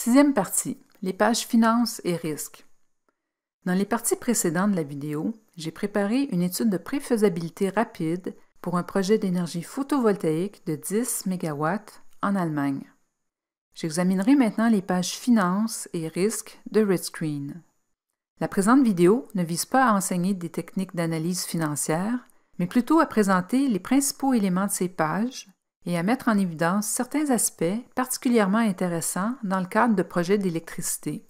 Sixième partie, les pages finances et risques. Dans les parties précédentes de la vidéo, j'ai préparé une étude de préfaisabilité rapide pour un projet d'énergie photovoltaïque de 10 MW en Allemagne. J'examinerai maintenant les pages finances et risques de RedScreen. La présente vidéo ne vise pas à enseigner des techniques d'analyse financière, mais plutôt à présenter les principaux éléments de ces pages et à mettre en évidence certains aspects particulièrement intéressants dans le cadre de projets d'électricité.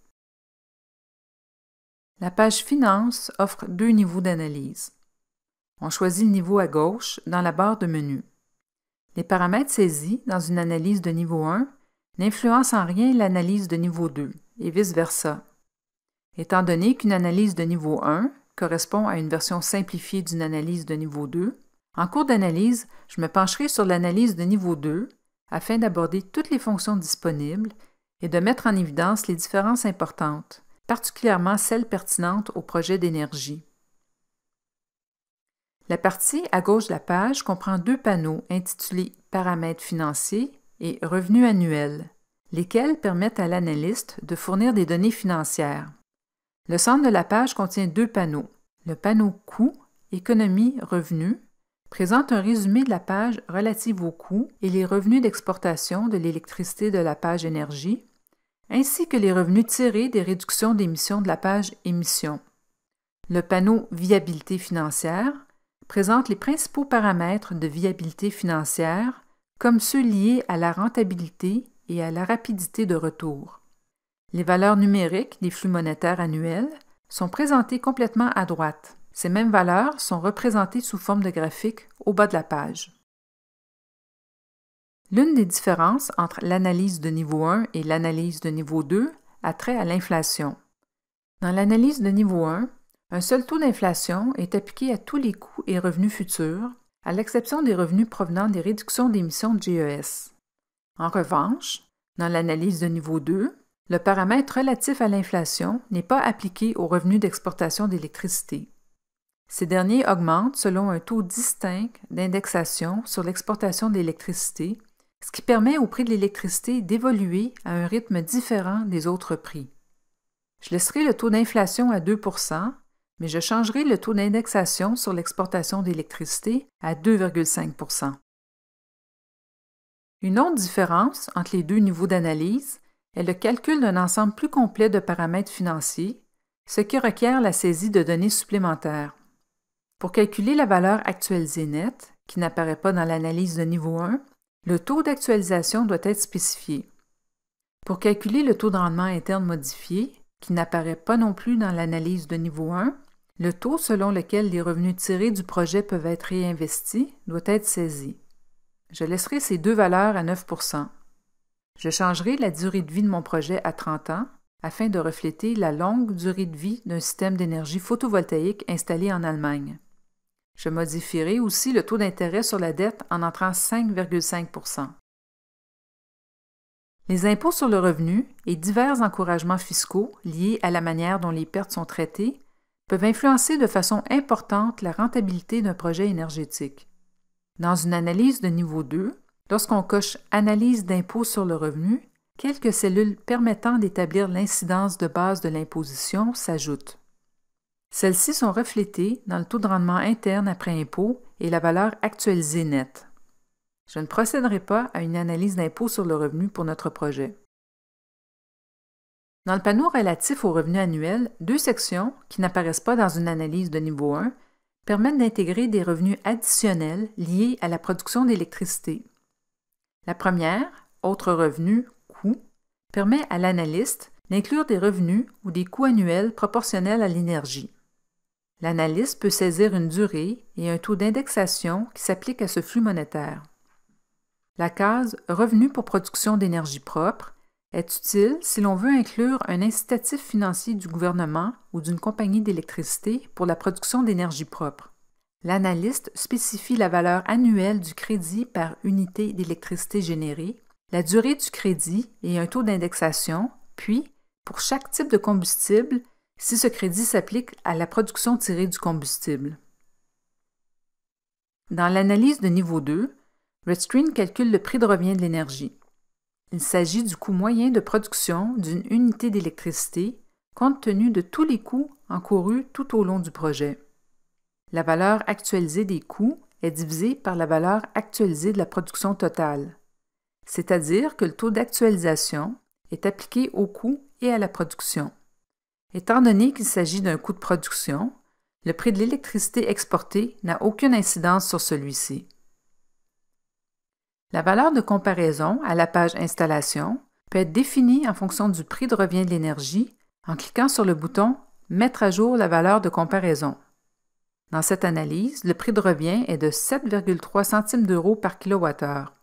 La page Finance offre deux niveaux d'analyse. On choisit le niveau à gauche dans la barre de menu. Les paramètres saisis dans une analyse de niveau 1 n'influencent en rien l'analyse de niveau 2 et vice-versa. Étant donné qu'une analyse de niveau 1 correspond à une version simplifiée d'une analyse de niveau 2, en cours d'analyse, je me pencherai sur l'analyse de niveau 2 afin d'aborder toutes les fonctions disponibles et de mettre en évidence les différences importantes, particulièrement celles pertinentes au projet d'énergie. La partie à gauche de la page comprend deux panneaux intitulés « Paramètres financiers » et « Revenus annuels », lesquels permettent à l'analyste de fournir des données financières. Le centre de la page contient deux panneaux. Le panneau « Coûts » « Économie, revenus » présente un résumé de la page relative aux coûts et les revenus d'exportation de l'électricité de la page Énergie, ainsi que les revenus tirés des réductions d'émissions de la page Émissions. Le panneau Viabilité financière présente les principaux paramètres de viabilité financière, comme ceux liés à la rentabilité et à la rapidité de retour. Les valeurs numériques des flux monétaires annuels sont présentées complètement à droite. Ces mêmes valeurs sont représentées sous forme de graphique au bas de la page. L'une des différences entre l'analyse de niveau 1 et l'analyse de niveau 2 a trait à l'inflation. Dans l'analyse de niveau 1, un seul taux d'inflation est appliqué à tous les coûts et revenus futurs, à l'exception des revenus provenant des réductions d'émissions de GES. En revanche, dans l'analyse de niveau 2, le paramètre relatif à l'inflation n'est pas appliqué aux revenus d'exportation d'électricité. Ces derniers augmentent selon un taux distinct d'indexation sur l'exportation d'électricité, ce qui permet au prix de l'électricité d'évoluer à un rythme différent des autres prix. Je laisserai le taux d'inflation à 2 %, mais je changerai le taux d'indexation sur l'exportation d'électricité à 2,5 %. Une autre différence entre les deux niveaux d'analyse est le calcul d'un ensemble plus complet de paramètres financiers, ce qui requiert la saisie de données supplémentaires. Pour calculer la valeur actualisée nette, qui n'apparaît pas dans l'analyse de niveau 1, le taux d'actualisation doit être spécifié. Pour calculer le taux de rendement interne modifié, qui n'apparaît pas non plus dans l'analyse de niveau 1, le taux selon lequel les revenus tirés du projet peuvent être réinvestis doit être saisi. Je laisserai ces deux valeurs à 9 %. Je changerai la durée de vie de mon projet à 30 ans afin de refléter la longue durée de vie d'un système d'énergie photovoltaïque installé en Allemagne. Je modifierai aussi le taux d'intérêt sur la dette en entrant 5,5 %. Les impôts sur le revenu et divers encouragements fiscaux liés à la manière dont les pertes sont traitées peuvent influencer de façon importante la rentabilité d'un projet énergétique. Dans une analyse de niveau 2, lorsqu'on coche « Analyse d'impôt sur le revenu », quelques cellules permettant d'établir l'incidence de base de l'imposition s'ajoutent. Celles-ci sont reflétées dans le taux de rendement interne après impôt et la valeur actualisée nette. Je ne procéderai pas à une analyse d'impôt sur le revenu pour notre projet. Dans le panneau relatif aux revenus annuels, deux sections, qui n'apparaissent pas dans une analyse de niveau 1, permettent d'intégrer des revenus additionnels liés à la production d'électricité. La première, Autres revenus, coûts, permet à l'analyste d'inclure des revenus ou des coûts annuels proportionnels à l'énergie. L'analyste peut saisir une durée et un taux d'indexation qui s'applique à ce flux monétaire. La case « Revenus pour production d'énergie propre » est utile si l'on veut inclure un incitatif financier du gouvernement ou d'une compagnie d'électricité pour la production d'énergie propre. L'analyste spécifie la valeur annuelle du crédit par unité d'électricité générée, la durée du crédit et un taux d'indexation, puis, pour chaque type de combustible, si ce crédit s'applique à la production tirée du combustible. Dans l'analyse de niveau 2, RedScreen calcule le prix de revient de l'énergie. Il s'agit du coût moyen de production d'une unité d'électricité compte tenu de tous les coûts encourus tout au long du projet. La valeur actualisée des coûts est divisée par la valeur actualisée de la production totale, c'est-à-dire que le taux d'actualisation est appliqué au coût et à la production. Étant donné qu'il s'agit d'un coût de production, le prix de l'électricité exportée n'a aucune incidence sur celui-ci. La valeur de comparaison à la page Installation peut être définie en fonction du prix de revient de l'énergie en cliquant sur le bouton « Mettre à jour la valeur de comparaison ». Dans cette analyse, le prix de revient est de 7,3 centimes d'euros par kilowattheure.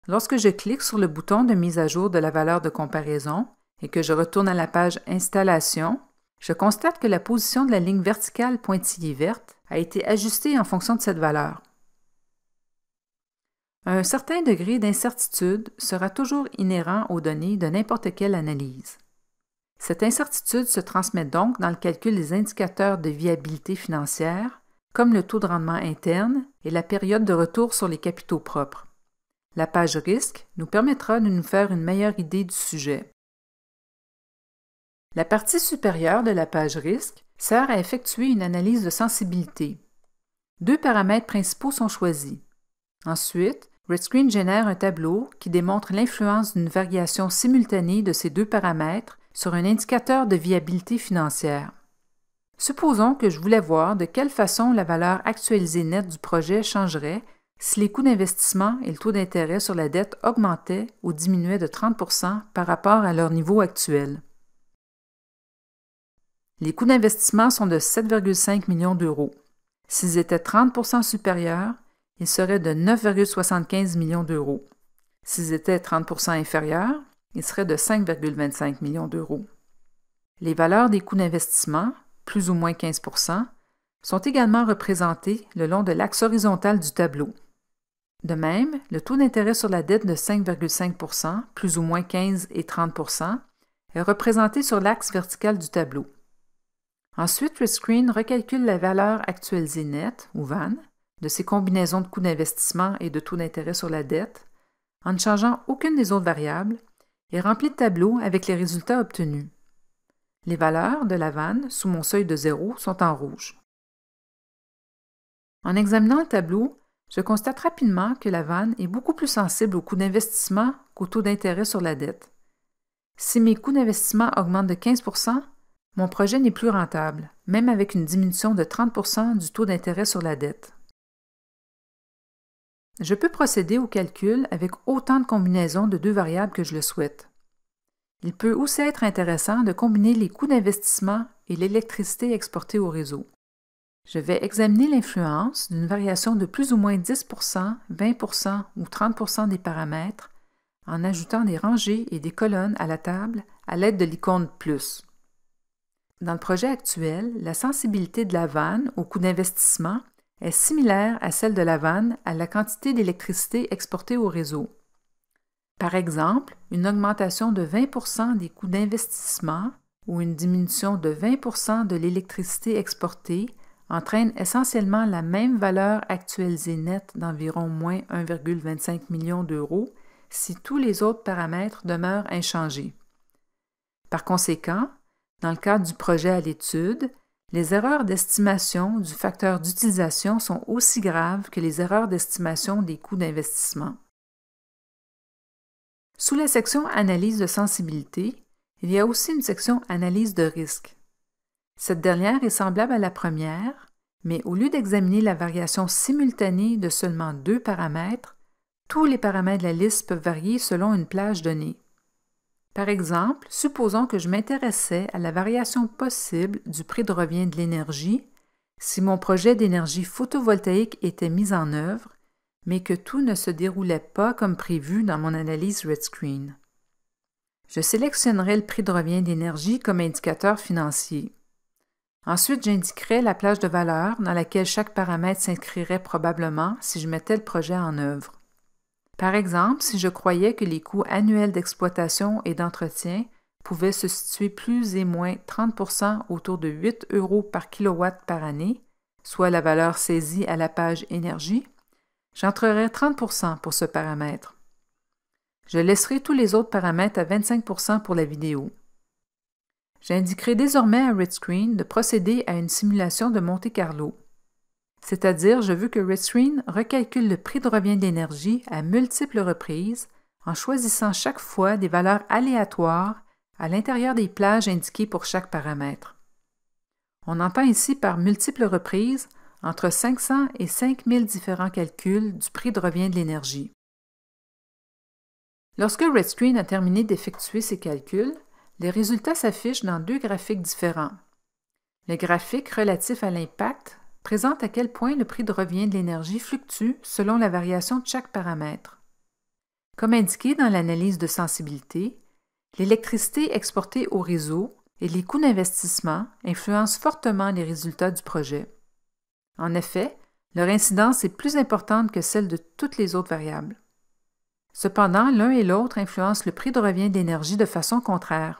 Lorsque je clique sur le bouton de mise à jour de la valeur de comparaison et que je retourne à la page Installation, je constate que la position de la ligne verticale pointillée verte a été ajustée en fonction de cette valeur. Un certain degré d'incertitude sera toujours inhérent aux données de n'importe quelle analyse. Cette incertitude se transmet donc dans le calcul des indicateurs de viabilité financière, comme le taux de rendement interne et la période de retour sur les capitaux propres. La page Risque nous permettra de nous faire une meilleure idée du sujet. La partie supérieure de la page Risque sert à effectuer une analyse de sensibilité. Deux paramètres principaux sont choisis. Ensuite, RedScreen génère un tableau qui démontre l'influence d'une variation simultanée de ces deux paramètres sur un indicateur de viabilité financière. Supposons que je voulais voir de quelle façon la valeur actualisée nette du projet changerait si les coûts d'investissement et le taux d'intérêt sur la dette augmentaient ou diminuaient de 30 % par rapport à leur niveau actuel. Les coûts d'investissement sont de 7,5 millions d'euros. S'ils étaient 30 % supérieurs, ils seraient de 9,75 millions d'euros. S'ils étaient 30 % inférieurs, ils seraient de 5,25 millions d'euros. Les valeurs des coûts d'investissement, plus ou moins 15 %, sont également représentées le long de l'axe horizontal du tableau. De même, le taux d'intérêt sur la dette de 5,5 %, plus ou moins 15 et 30 % est représenté sur l'axe vertical du tableau. Ensuite, RedScreen recalcule la valeur actualisée nette, ou VAN, de ces combinaisons de coûts d'investissement et de taux d'intérêt sur la dette, en ne changeant aucune des autres variables, et remplit le tableau avec les résultats obtenus. Les valeurs de la VAN sous mon seuil de 0 sont en rouge. En examinant le tableau, je constate rapidement que la VAN est beaucoup plus sensible aux coûts d'investissement qu'au taux d'intérêt sur la dette. Si mes coûts d'investissement augmentent de 15 %, mon projet n'est plus rentable, même avec une diminution de 30 % du taux d'intérêt sur la dette. Je peux procéder au calcul avec autant de combinaisons de deux variables que je le souhaite. Il peut aussi être intéressant de combiner les coûts d'investissement et l'électricité exportée au réseau. Je vais examiner l'influence d'une variation de plus ou moins 10 %, 20 % ou 30 % des paramètres en ajoutant des rangées et des colonnes à la table à l'aide de l'icône « plus ». Dans le projet actuel, la sensibilité de la VAN au coût d'investissement est similaire à celle de la VAN à la quantité d'électricité exportée au réseau. Par exemple, une augmentation de 20 % des coûts d'investissement ou une diminution de 20 % de l'électricité exportée entraîne essentiellement la même valeur actualisée nette d'environ moins 1,25 million d'euros si tous les autres paramètres demeurent inchangés. Par conséquent, dans le cadre du projet à l'étude, les erreurs d'estimation du facteur d'utilisation sont aussi graves que les erreurs d'estimation des coûts d'investissement. Sous la section Analyse de sensibilité, il y a aussi une section Analyse de risque. Cette dernière est semblable à la première, mais au lieu d'examiner la variation simultanée de seulement deux paramètres, tous les paramètres de la liste peuvent varier selon une plage donnée. Par exemple, supposons que je m'intéressais à la variation possible du prix de revient de l'énergie si mon projet d'énergie photovoltaïque était mis en œuvre, mais que tout ne se déroulait pas comme prévu dans mon analyse RedScreen. Je sélectionnerai le prix de revient d'énergie comme indicateur financier. Ensuite, j'indiquerai la plage de valeur dans laquelle chaque paramètre s'inscrirait probablement si je mettais le projet en œuvre. Par exemple, si je croyais que les coûts annuels d'exploitation et d'entretien pouvaient se situer plus et moins 30 % autour de 8 € par kilowatt par année, soit la valeur saisie à la page Énergie, j'entrerais 30 % pour ce paramètre. Je laisserai tous les autres paramètres à 25% pour la vidéo. J'indiquerai désormais à RedScreen de procéder à une simulation de Monte-Carlo. C'est-à-dire, je veux que RedScreen recalcule le prix de revient de l'énergie à multiples reprises en choisissant chaque fois des valeurs aléatoires à l'intérieur des plages indiquées pour chaque paramètre. On entend ici par multiples reprises entre 500 et 5000 différents calculs du prix de revient de l'énergie. Lorsque RedScreen a terminé d'effectuer ses calculs, les résultats s'affichent dans deux graphiques différents. Le graphique relatif à l'impact présente à quel point le prix de revient de l'énergie fluctue selon la variation de chaque paramètre. Comme indiqué dans l'analyse de sensibilité, l'électricité exportée au réseau et les coûts d'investissement influencent fortement les résultats du projet. En effet, leur incidence est plus importante que celle de toutes les autres variables. Cependant, l'un et l'autre influencent le prix de revient d'énergie de façon contraire.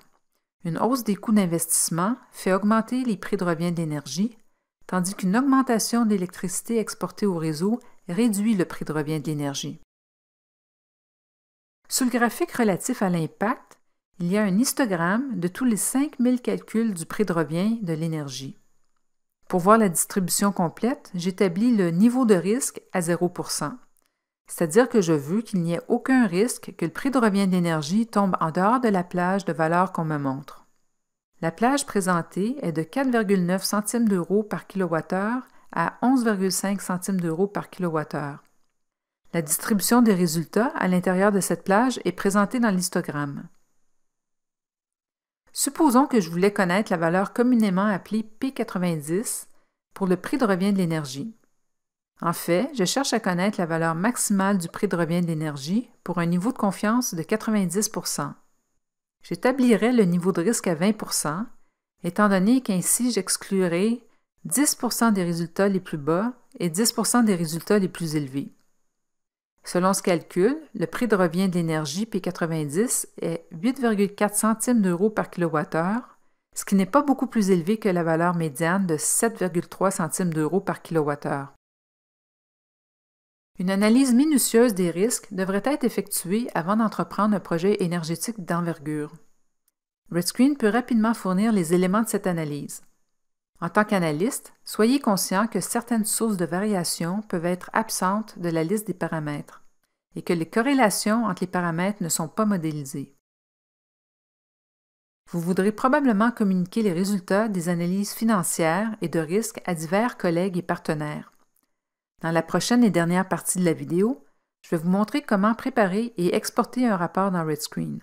Une hausse des coûts d'investissement fait augmenter les prix de revient d'énergie, tandis qu'une augmentation d'électricité exportée au réseau réduit le prix de revient de l'énergie. Sur le graphique relatif à l'impact, il y a un histogramme de tous les 5000 calculs du prix de revient de l'énergie. Pour voir la distribution complète, j'établis le niveau de risque à 0%. C'est-à-dire que je veux qu'il n'y ait aucun risque que le prix de revient d'énergie tombe en dehors de la plage de valeur qu'on me montre. La plage présentée est de 4,9 centimes d'euros par kilowattheure à 11,5 centimes d'euros par kilowattheure. La distribution des résultats à l'intérieur de cette plage est présentée dans l'histogramme. Supposons que je voulais connaître la valeur communément appelée P90 pour le prix de revient de l'énergie. En fait, je cherche à connaître la valeur maximale du prix de revient de l'énergie pour un niveau de confiance de 90%. J'établirais le niveau de risque à 20%, étant donné qu'ainsi j'exclurai 10% des résultats les plus bas et 10% des résultats les plus élevés. Selon ce calcul, le prix de revient de l'énergie P90 est 8,4 centimes d'euros par kilowattheure, ce qui n'est pas beaucoup plus élevé que la valeur médiane de 7,3 centimes d'euros par kilowattheure. Une analyse minutieuse des risques devrait être effectuée avant d'entreprendre un projet énergétique d'envergure. RedScreen peut rapidement fournir les éléments de cette analyse. En tant qu'analyste, soyez conscient que certaines sources de variation peuvent être absentes de la liste des paramètres et que les corrélations entre les paramètres ne sont pas modélisées. Vous voudrez probablement communiquer les résultats des analyses financières et de risques à divers collègues et partenaires. Dans la prochaine et dernière partie de la vidéo, je vais vous montrer comment préparer et exporter un rapport dans RedScreen.